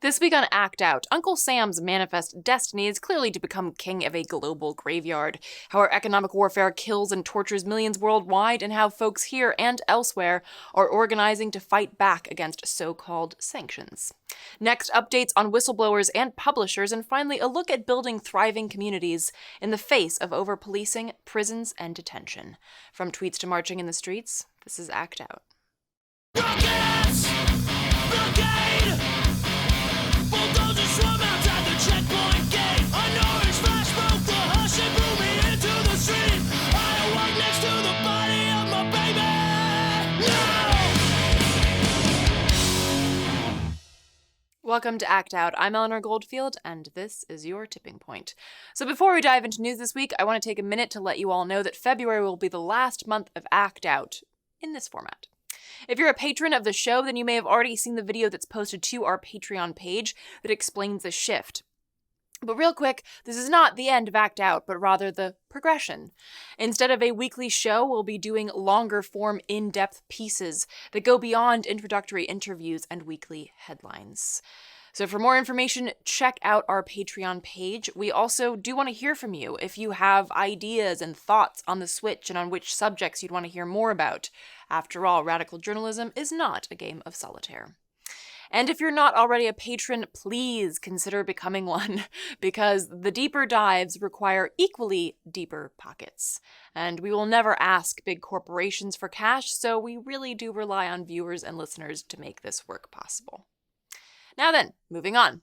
This week on Act Out, Uncle Sam's manifest destiny is clearly to become king of a global graveyard, how our economic warfare kills and tortures millions worldwide, and how folks here and elsewhere are organizing to fight back against so-called sanctions. Next, updates on whistleblowers and publishers, and finally, a look at building thriving communities in the face of over-policing, prisons, and detention. From tweets to marching in the streets, this is Act Out. Welcome to Act Out. I'm Eleanor Goldfield, and this is your tipping point. So before we dive into news this week, I want to take a minute to let you all know that February will be the last month of Act Out in this format. If you're a patron of the show, then you may have already seen the video that's posted to our Patreon page that explains the shift. But real quick, this is not the end of Act Out, but rather the progression. Instead of a weekly show, we'll be doing longer-form, in-depth pieces that go beyond introductory interviews and weekly headlines. So for more information, check out our Patreon page. We also do want to hear from you if you have ideas and thoughts on the switch and on which subjects you'd want to hear more about. After all, radical journalism is not a game of solitaire. And if you're not already a patron, please consider becoming one, because the deeper dives require equally deeper pockets. And we will never ask big corporations for cash, so we really do rely on viewers and listeners to make this work possible. Now then, moving on.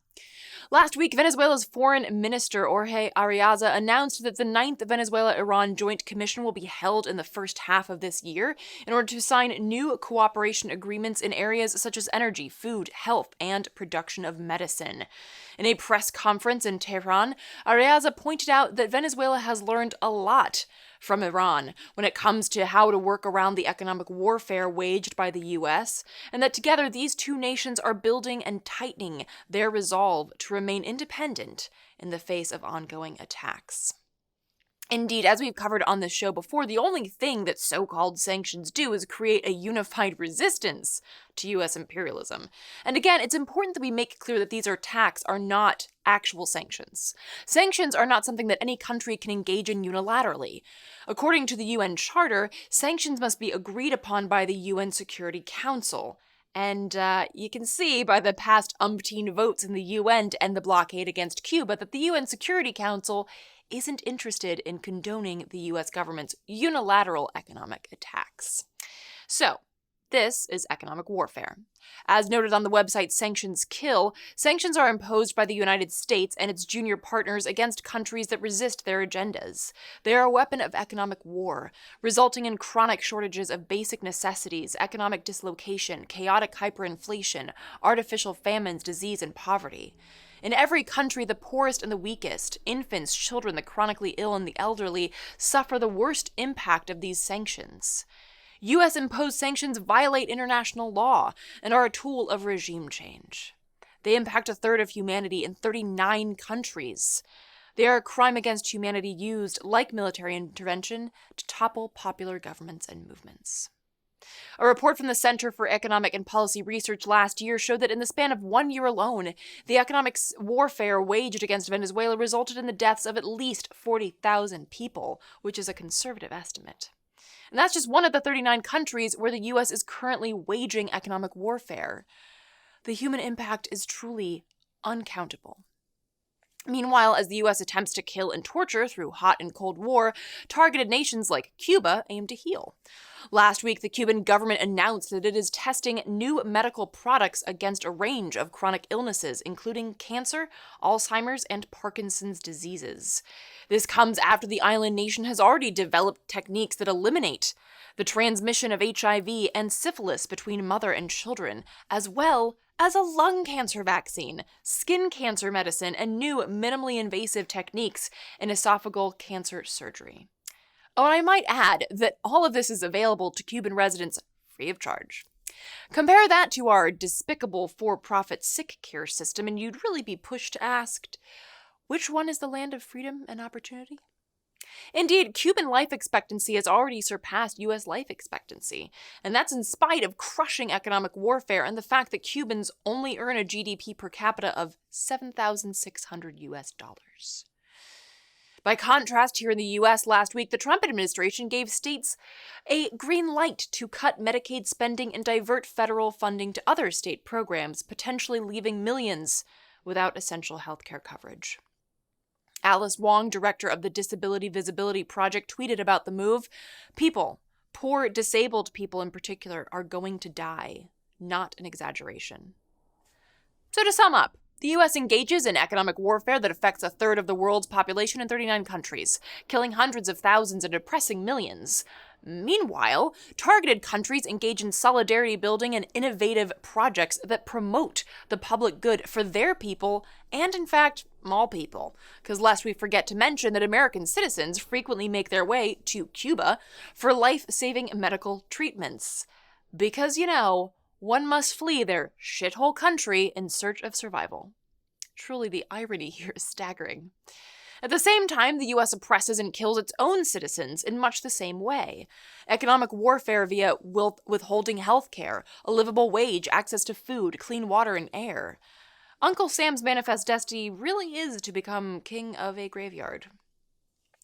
Last week, Venezuela's Foreign Minister Jorge Arreaza announced that the 9th Venezuela-Iran Joint Commission will be held in the first half of this year in order to sign new cooperation agreements in areas such as energy, food, health, and production of medicine. In a press conference in Tehran, Arreaza pointed out that Venezuela has learned a lot from Iran when it comes to how to work around the economic warfare waged by the US, and that together these two nations are building and tightening their resolve to remain independent in the face of ongoing attacks. Indeed, as we've covered on this show before, the only thing that so-called sanctions do is create a unified resistance to US imperialism. And again, it's important that we make clear that these attacks are not actual sanctions. Sanctions are not something that any country can engage in unilaterally. According to the UN Charter, sanctions must be agreed upon by the UN Security Council. And you can see by the past umpteen votes in the UN to end the blockade against Cuba that the UN Security Council isn't interested in condoning the US government's unilateral economic attacks. So, this is economic warfare. As noted on the website Sanctions Kill, sanctions are imposed by the United States and its junior partners against countries that resist their agendas. They are a weapon of economic war, resulting in chronic shortages of basic necessities, economic dislocation, chaotic hyperinflation, artificial famines, disease, and poverty. In every country, the poorest and the weakest, infants, children, the chronically ill, and the elderly, suffer the worst impact of these sanctions. US-imposed sanctions violate international law and are a tool of regime change. They impact a third of humanity in 39 countries. They are a crime against humanity used, like military intervention, to topple popular governments and movements. A report from the Center for Economic and Policy Research last year showed that in the span of 1 year alone, the economic warfare waged against Venezuela resulted in the deaths of at least 40,000 people, which is a conservative estimate. And that's just one of the 39 countries where the US is currently waging economic warfare. The human impact is truly uncountable. Meanwhile, as the US attempts to kill and torture through hot and cold war, targeted nations like Cuba aim to heal. Last week, the Cuban government announced that it is testing new medical products against a range of chronic illnesses, including cancer, Alzheimer's, and Parkinson's diseases. This comes after the island nation has already developed techniques that eliminate the transmission of HIV and syphilis between mother and children, as well as a lung cancer vaccine, skin cancer medicine, and new minimally invasive techniques in esophageal cancer surgery. Oh, and I might add that all of this is available to Cuban residents free of charge. Compare that to our despicable for-profit sick care system, and you'd really be pushed to ask, which one is the land of freedom and opportunity? Indeed, Cuban life expectancy has already surpassed U.S. life expectancy, and that's in spite of crushing economic warfare and the fact that Cubans only earn a GDP per capita of $7,600 US. By contrast, here in the U.S. last week, the Trump administration gave states a green light to cut Medicaid spending and divert federal funding to other state programs, potentially leaving millions without essential healthcare coverage. Alice Wong, director of the Disability Visibility Project, tweeted about the move. People, poor disabled people in particular, are going to die. Not an exaggeration. So to sum up, the U.S. engages in economic warfare that affects a third of the world's population in 39 countries, killing hundreds of thousands and oppressing millions. Meanwhile, targeted countries engage in solidarity building and innovative projects that promote the public good for their people and, in fact, all people. Because lest we forget to mention that American citizens frequently make their way to Cuba for life-saving medical treatments. Because, one must flee their shithole country in search of survival. Truly, the irony here is staggering. At the same time, the U.S. oppresses and kills its own citizens in much the same way. Economic warfare via withholding health care, a livable wage, access to food, clean water, and air. Uncle Sam's manifest destiny really is to become king of a graveyard.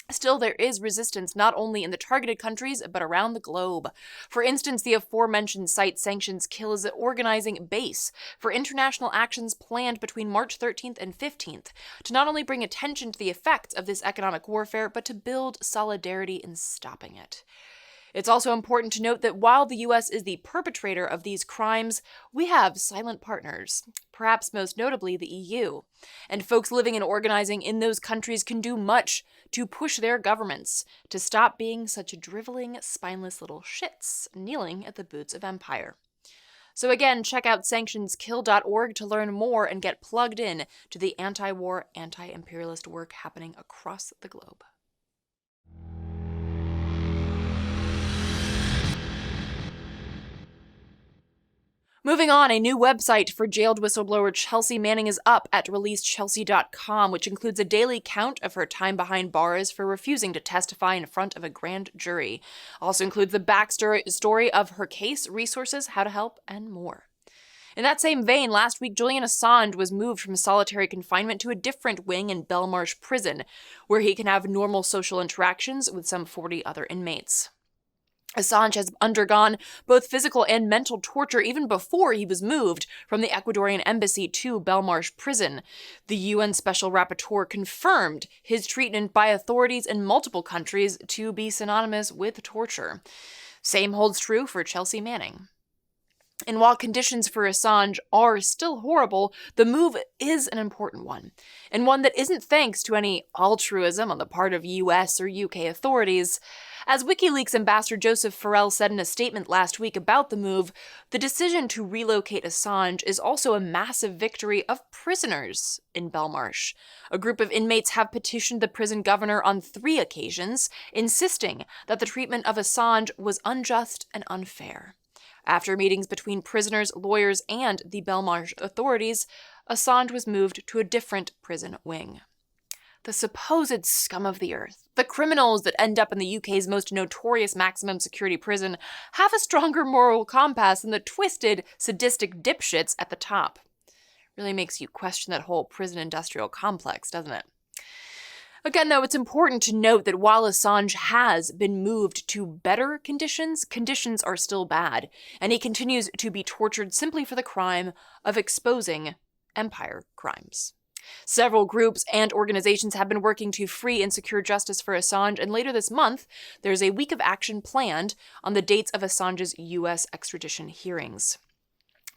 Still, there is resistance not only in the targeted countries, but around the globe. For instance, the aforementioned site Sanctions Kill is an organizing base for international actions planned between March 13th and 15th to not only bring attention to the effects of this economic warfare, but to build solidarity in stopping it. It's also important to note that while the U.S. is the perpetrator of these crimes, we have silent partners, perhaps most notably the EU. And folks living and organizing in those countries can do much to push their governments to stop being such driveling, spineless little shits kneeling at the boots of empire. So again, check out sanctionskill.org to learn more and get plugged in to the anti-war, anti-imperialist work happening across the globe. Moving on, a new website for jailed whistleblower Chelsea Manning is up at releasechelsea.com, which includes a daily count of her time behind bars for refusing to testify in front of a grand jury. Also includes the backstory of her case, resources, how to help, and more. In that same vein, last week, Julian Assange was moved from solitary confinement to a different wing in Belmarsh Prison, where he can have normal social interactions with some 40 other inmates. Assange has undergone both physical and mental torture even before he was moved from the Ecuadorian embassy to Belmarsh Prison. The UN Special Rapporteur confirmed his treatment by authorities in multiple countries to be synonymous with torture. Same holds true for Chelsea Manning. And while conditions for Assange are still horrible, the move is an important one, and one that isn't thanks to any altruism on the part of US or UK authorities. As WikiLeaks ambassador Joseph Farrell said in a statement last week about the move, the decision to relocate Assange is also a massive victory of prisoners in Belmarsh. A group of inmates have petitioned the prison governor on 3 occasions, insisting that the treatment of Assange was unjust and unfair. After meetings between prisoners, lawyers, and the Belmarsh authorities, Assange was moved to a different prison wing. The supposed scum of the earth, the criminals that end up in the UK's most notorious maximum security prison, have a stronger moral compass than the twisted, sadistic dipshits at the top. Really makes you question that whole prison industrial complex, doesn't it? Again, though, it's important to note that while Assange has been moved to better conditions, conditions are still bad, and he continues to be tortured simply for the crime of exposing empire crimes. Several groups and organizations have been working to free and secure justice for Assange, and later this month, there's a week of action planned on the dates of Assange's U.S. extradition hearings.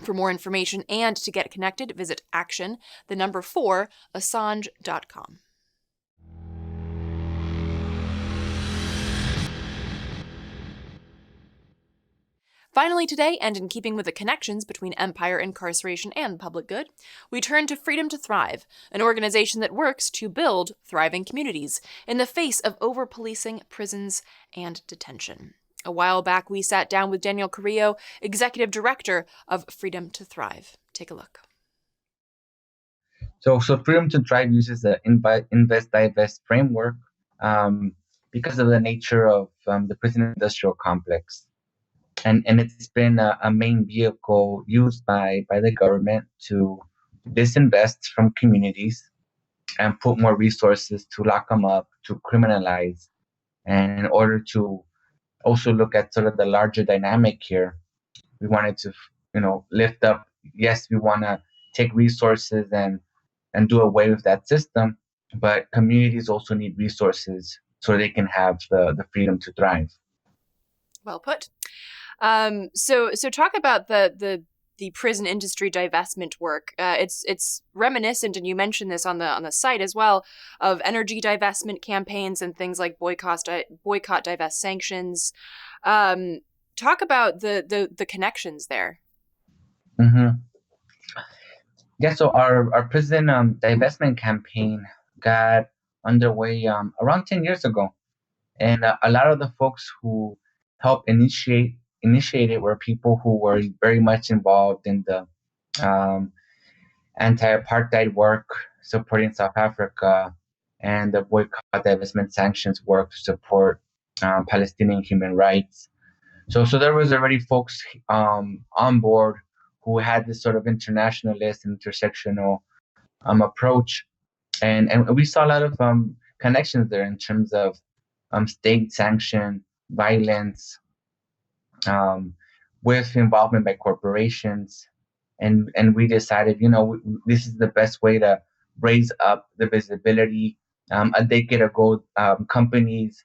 For more information and to get connected, visit action4assange.com. Finally today, and in keeping with the connections between empire, incarceration, and public good, we turn to Freedom to Thrive, an organization that works to build thriving communities in the face of over-policing prisons and detention. A while back, we sat down with Daniel Carrillo, executive director of Freedom to Thrive. Take a look. So Freedom to Thrive uses the Invest Divest framework because of the nature of the prison industrial complex. And it's been a main vehicle used by the government to disinvest from communities and put more resources to lock them up, to criminalize, and in order to also look at sort of the larger dynamic here, we wanted to, lift up. Yes, we want to take resources and do away with that system, but communities also need resources so they can have the freedom to thrive. Well put. So talk about the prison industry divestment work. It's reminiscent, and you mentioned this on the site as well, of energy divestment campaigns and things like boycott, divest, sanctions. Talk about the connections there. Mm-hmm. Yeah, so our prison divestment campaign got underway around 10 years ago. And a lot of the folks who helped initiate it were people who were very much involved in the um, anti-apartheid work supporting South Africa and the boycott, divestment, sanctions work to support Palestinian human rights. So there was already folks on board who had this sort of internationalist, intersectional approach, and we saw a lot of connections there in terms of state sanctioned violence, um, with involvement by corporations, and we decided, this is the best way to raise up the visibility. A decade ago, companies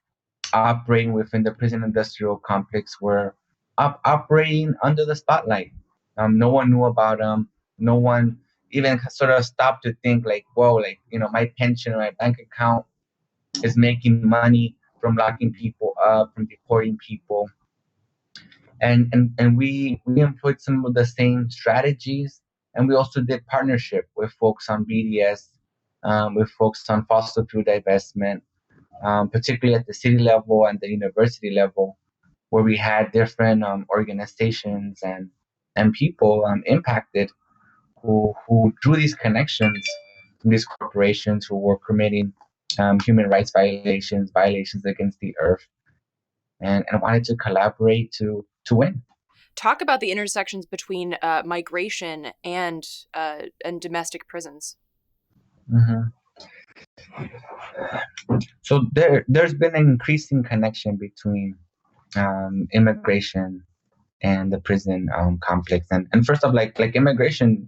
operating within the prison industrial complex were operating under the spotlight. No one knew about them. No one even sort of stopped to think like, whoa, like, my pension or my bank account is making money from locking people up, from deporting people. And we employed some of the same strategies, and we also did partnership with folks on BDS, with folks on foster through divestment, particularly at the city level and the university level, where we had different organizations and people impacted who drew these connections from these corporations who were committing human rights violations against the earth, and wanted to collaborate to win. Talk about the intersections between migration and domestic prisons. Mm-hmm. So there's been an increasing connection between immigration and the prison complex. And first off, like immigration,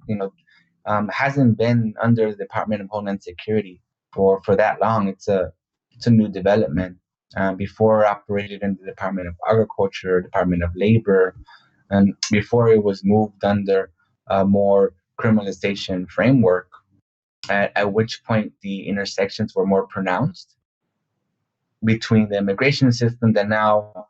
hasn't been under the Department of Homeland Security for that long. It's a new development. Before operated in the Department of Agriculture, Department of Labor, and before it was moved under a more criminalization framework, at which point the intersections were more pronounced between the immigration system that now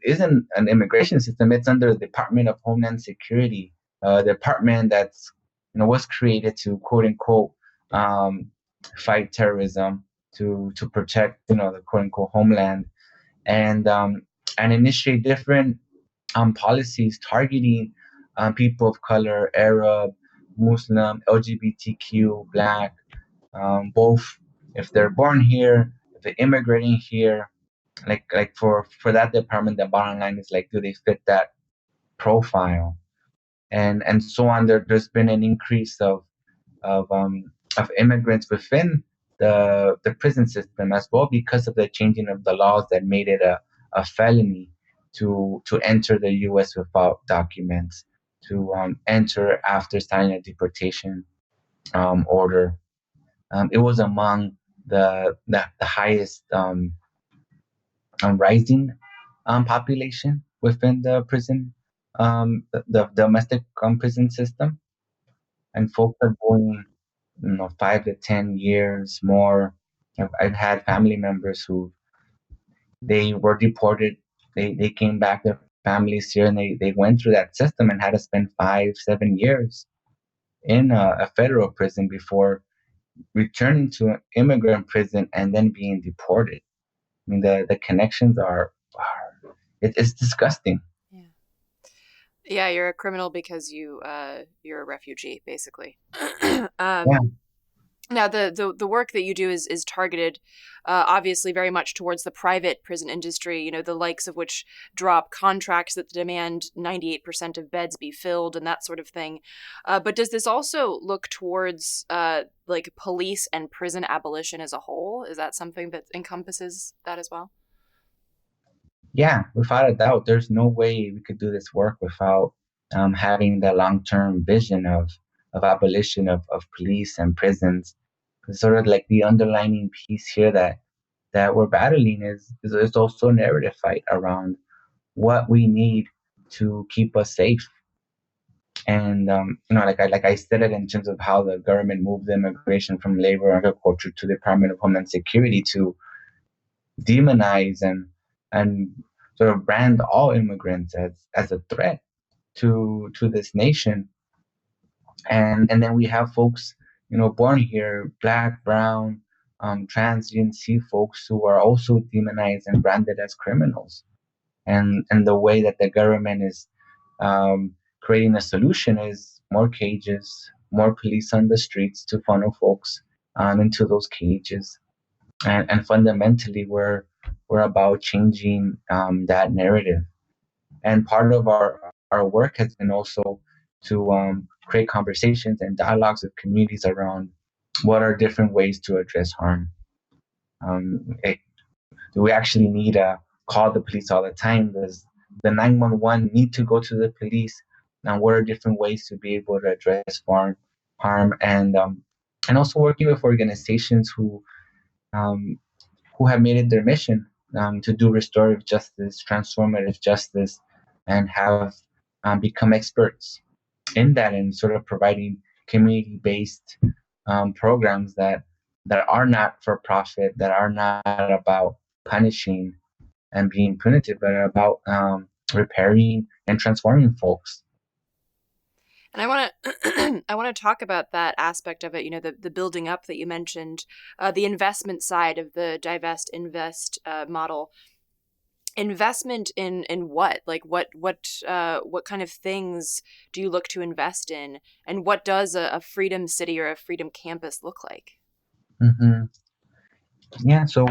isn't an immigration system. It's under the Department of Homeland Security, department that's was created to quote unquote um, fight terrorism, to protect the quote unquote homeland, and initiate different policies targeting people of color, Arab, Muslim, LGBTQ, Black, both if they're born here, if they're immigrating here. Like for that department, the bottom line is like, do they fit that profile, and so on. There's been an increase of um of immigrants within the prison system as well, because of the changing of the laws that made it a felony to enter the U.S. without documents, to enter after signing a deportation order. It was among the highest rising population within the prison, the domestic prison system, and folks are going, 5 to 10 years more. I've had family members who they were deported. They came back, their families here, and they went through that system and had to spend 5, 7 years in a federal prison before returning to an immigrant prison and then being deported. I mean, the connections it's disgusting. Yeah. Yeah, you're a criminal because you're a refugee, basically. Yeah. um, Now, the work that you do is targeted, obviously, very much towards the private prison industry. You know, the likes of which drop contracts that demand 98% of beds be filled and that sort of thing. But does this also look towards like police and prison abolition as a whole? Is that something that encompasses that as well? Yeah, without a doubt, there's no way we could do this work without having the long-term vision of abolition of police and prisons. It's sort of like the underlining piece here that we're battling is also a narrative fight around what we need to keep us safe. And like I said it in terms of how the government moved the immigration from labor and agriculture to the Department of Homeland Security to demonize and sort of brand all immigrants as a threat to this nation. And then we have folks, born here, black, brown, trans, GNC folks who are also demonized and branded as criminals. And the way that the government is creating a solution is more cages, more police on the streets to funnel folks into those cages. And fundamentally, we're about changing that narrative. And part of our work has been also to create conversations and dialogues with communities around what are different ways to address harm. It, do we actually need to call the police all the time? Does the 911 need to go to the police? And what are different ways to be able to address harm, and also working with organizations um, who have made it their mission to do restorative justice, transformative justice, and have become experts in that and sort of providing community-based programs that are not for profit, that are not about punishing and being punitive, but are about repairing and transforming folks. And I want to I want to talk about that aspect of it. You know, the building up that you mentioned, the investment side of the divest invest model. Investment in what? Like what kind of things do you look to invest in, and what does a freedom city or a freedom campus look like? Hmm. Yeah, so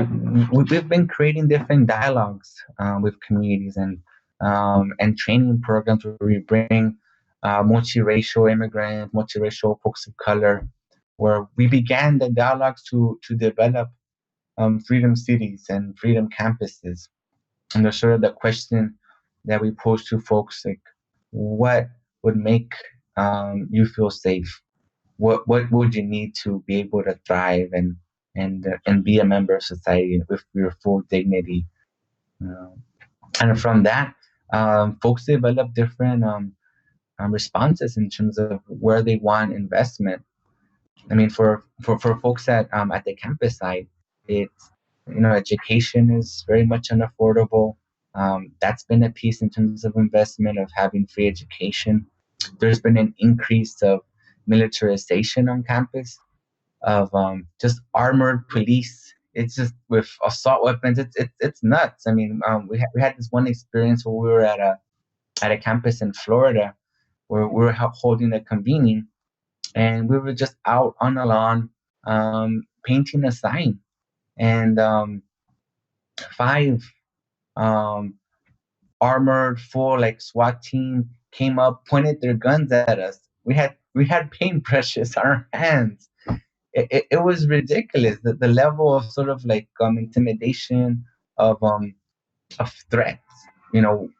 we've been creating different dialogues with communities and training programs where we bring multiracial immigrants, multiracial folks of color, where we began the dialogues to develop freedom cities and freedom campuses. And there's sort of the question that we pose to folks like, what would make you feel safe? What would you need to be able to thrive and be a member of society with your full dignity? Um, and from that, folks develop different responses in terms of where they want investment. I mean, for folks at the campus side, it's education is very much unaffordable. That's been a piece in terms of investment of having free education. There's been an increase of militarization on campus of just armored police. It's just with assault weapons. It's nuts. I mean, we had this one experience where we were at a campus in Florida where we were holding a convening, and we were just out on the lawn painting a sign, and five um, armored full like SWAT team came up, pointed their guns at us. We had paintbrushes on our hands. It was ridiculous. The level of sort of like intimidation of threats. You know,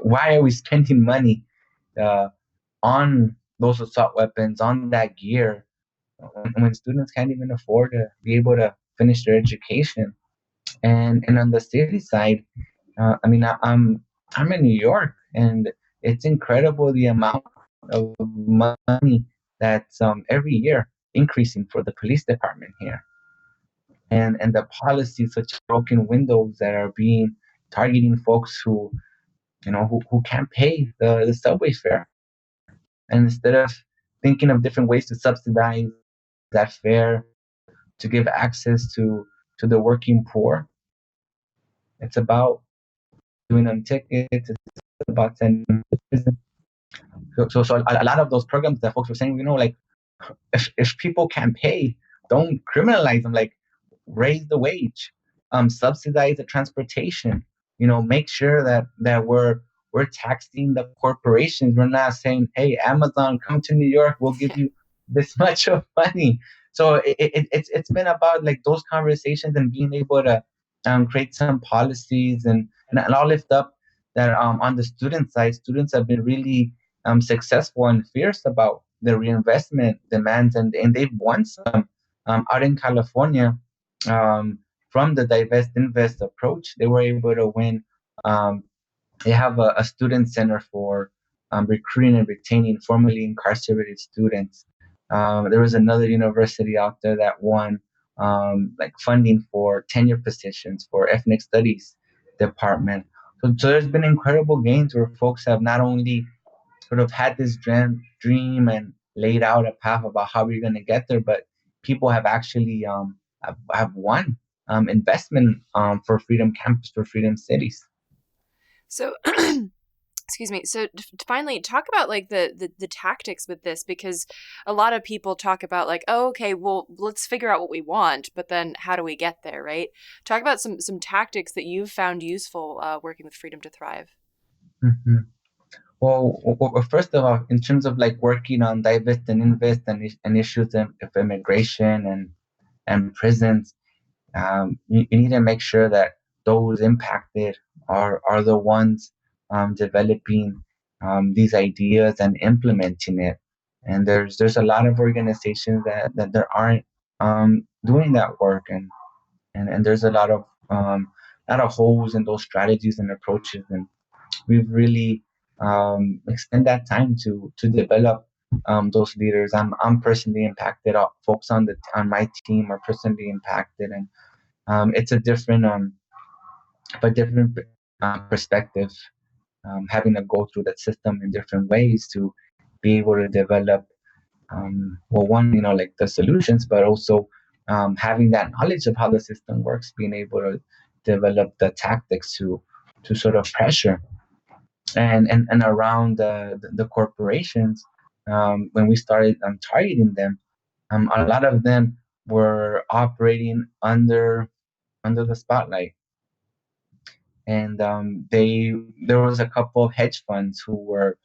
why are we spending money uh, on those assault weapons, on that gear, when students can't even afford to be able to finish their education? And on the city side, I mean, I'm in New York, and it's incredible the amount of money that's every year increasing for the police department here, and the policies such as broken windows that are being targeting folks who can't pay the subway fare, and instead of thinking of different ways to subsidize that fare to give access to the working poor, it's about doing on tickets, it's about sending them to prison. So a lot of those programs that folks were saying, like if people can't pay, don't criminalize them. Like, raise the wage, subsidize the transportation. Make sure that we're taxing the corporations. We're not saying, hey, Amazon, come to New York, we'll give you this much of money. So it's been about like those conversations and being able to create some policies, and I'll lift up that on the student side, students have been really successful and fierce about the reinvestment demands, and they've won some out in California. Um, from the divest invest approach, they were able to win. Um, they have a student center for recruiting and retaining formerly incarcerated students. There was another university out there that won like funding for tenure positions for ethnic studies department. So there's been incredible gains where folks have not only sort of had this dream and laid out a path about how we're going to get there, but people have actually have won investment for Freedom Campus, for Freedom Cities. So excuse me. So finally, talk about like the tactics with this, because a lot of people talk about like, oh, okay, well, let's figure out what we want, but then how do we get there, right? Talk about some tactics that you've found useful working with Freedom to Thrive. Mm-hmm. Well, first of all, in terms of like working on divest and invest and issues of immigration and prisons, you need to make sure that those impacted are the ones developing these ideas and implementing it. And there's a lot of organizations that there aren't doing that work, and there's a lot of holes in those strategies and approaches, and we've really extend that time to develop those leaders. I'm personally impacted. Folks on my team are personally impacted, and it's a different perspective, having to go through that system in different ways to be able to develop, well, one, like the solutions, but also having that knowledge of how the system works, being able to develop the tactics to sort of pressure and around the corporations. When we started targeting them, a lot of them were operating under the spotlight, and there was a couple of hedge funds who were,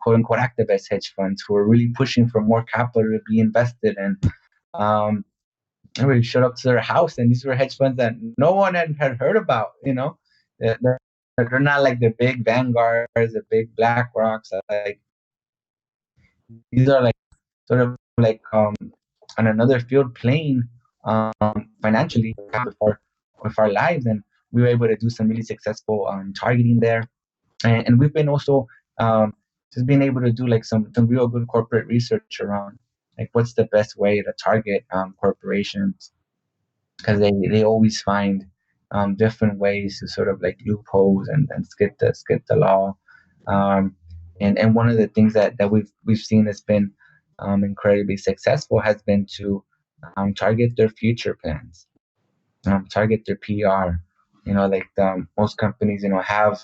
quote unquote activist hedge funds, who were really pushing for more capital to be invested, and everybody showed up to their house, and these were hedge funds that no one had heard about. They're not like the big Vanguards, the big Black Rocks. Like, these are like sort of like on another field playing financially with our lives, and we were able to do some really successful targeting there, and we've been also just being able to do like some real good corporate research around like what's the best way to target corporations, because they always find different ways to sort of like loopholes and skip the law. Um, and one of the things that we've seen has been incredibly successful has been to target their future plans, target their PR. Like most companies, have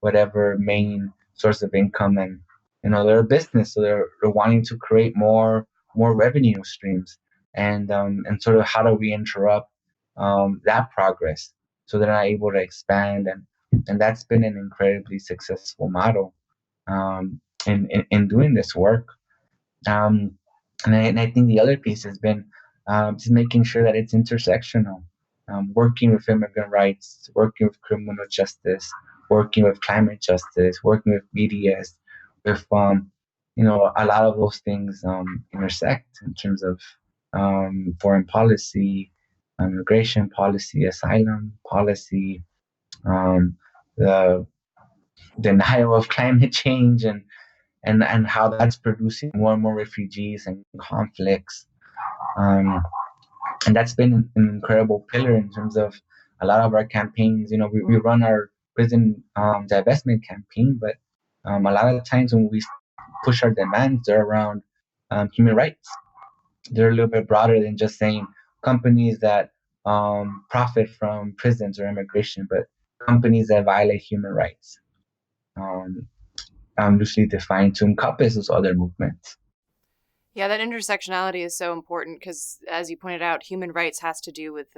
whatever main source of income, and they're a business, so they're wanting to create more revenue streams, and sort of how do we interrupt that progress so they're not able to expand, and that's been an incredibly successful model in doing this work. Um, and I think the other piece has been just making sure that it's intersectional, working with immigrant rights, working with criminal justice, working with climate justice, working with BDS, with a lot of those things intersect in terms of foreign policy, immigration policy, asylum policy, the denial of climate change, and how that's producing more and more refugees and conflicts. Um, and that's been an incredible pillar in terms of a lot of our campaigns. We run our prison divestment campaign, but a lot of times when we push our demands, they're around human rights. They're a little bit broader than just saying companies that profit from prisons or immigration, but companies that violate human rights. Loosely defined to encompass those other movements. Yeah, that intersectionality is so important because, as you pointed out, human rights has to do with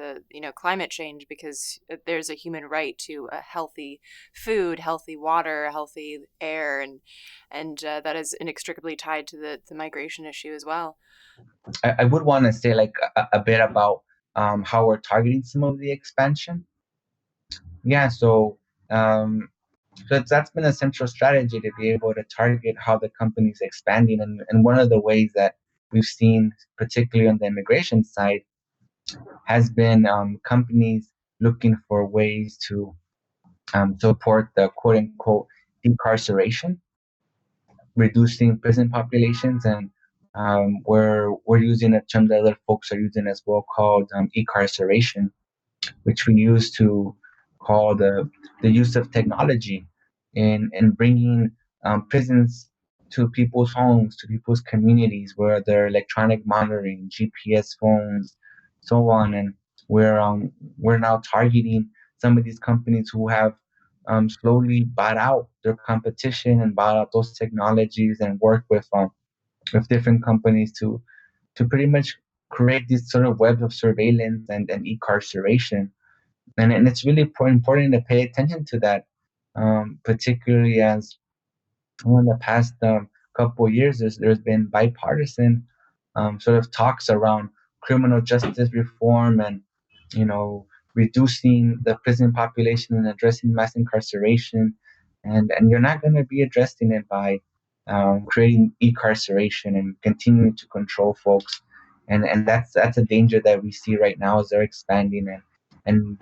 climate change, because there's a human right to a healthy food, healthy water, healthy air, and that is inextricably tied to the migration issue as well. I would want to say like a bit about how we're targeting some of the expansion. Yeah, so that's been a central strategy to be able to target how the company's expanding. And one of the ways that we've seen, particularly on the immigration side, has been companies looking for ways to support the quote unquote decarceration, reducing prison populations. And we're using a term that other folks are using as well called ecarceration, which we use to call the use of technology in bringing prisons to people's homes, to people's communities, where they're electronic monitoring, GPS phones, so on. And we're now targeting some of these companies who have slowly bought out their competition and bought out those technologies and work with different companies to pretty much create these sort of webs of surveillance and incarceration. And it's really important to pay attention to that, particularly as in the past couple of years, there's been bipartisan sort of talks around criminal justice reform and, you know, reducing the prison population and addressing mass incarceration. And you're not going to be addressing it by creating incarceration and continuing to control folks. And that's a danger that we see right now as they're expanding, and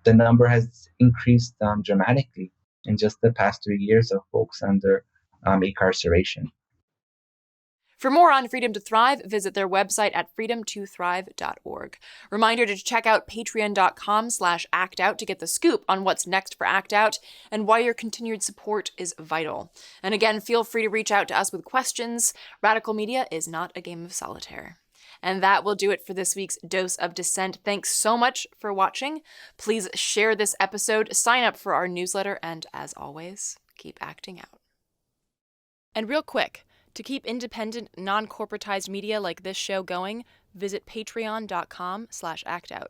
the number has increased dramatically in just the past 3 years of folks under incarceration. For more on Freedom to Thrive, visit their website at freedomtothrive.org. Reminder to check out patreon.com/actout to get the scoop on what's next for Act Out and why your continued support is vital. And again, feel free to reach out to us with questions. Radical media is not a game of solitaire. And that will do it for this week's Dose of Dissent. Thanks so much for watching. Please share this episode, sign up for our newsletter, and as always, keep acting out. And real quick, to keep independent, non-corporatized media like this show going, visit patreon.com/actout.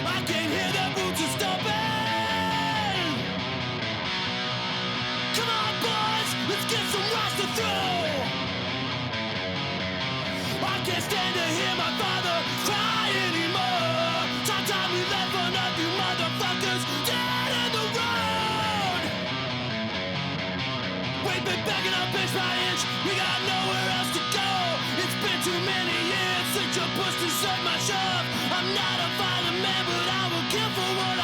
I can hear the boots are stomping. Come on, boys, let's get some rocks to throw. I can't stand to hear my father cry anymore. Time we left one of you motherfuckers dead in the road. We've been begging up inch by inch, we got nowhere else to go. It's been too many years since you pushed and served my shove. I'm not a violent man, but I will kill for what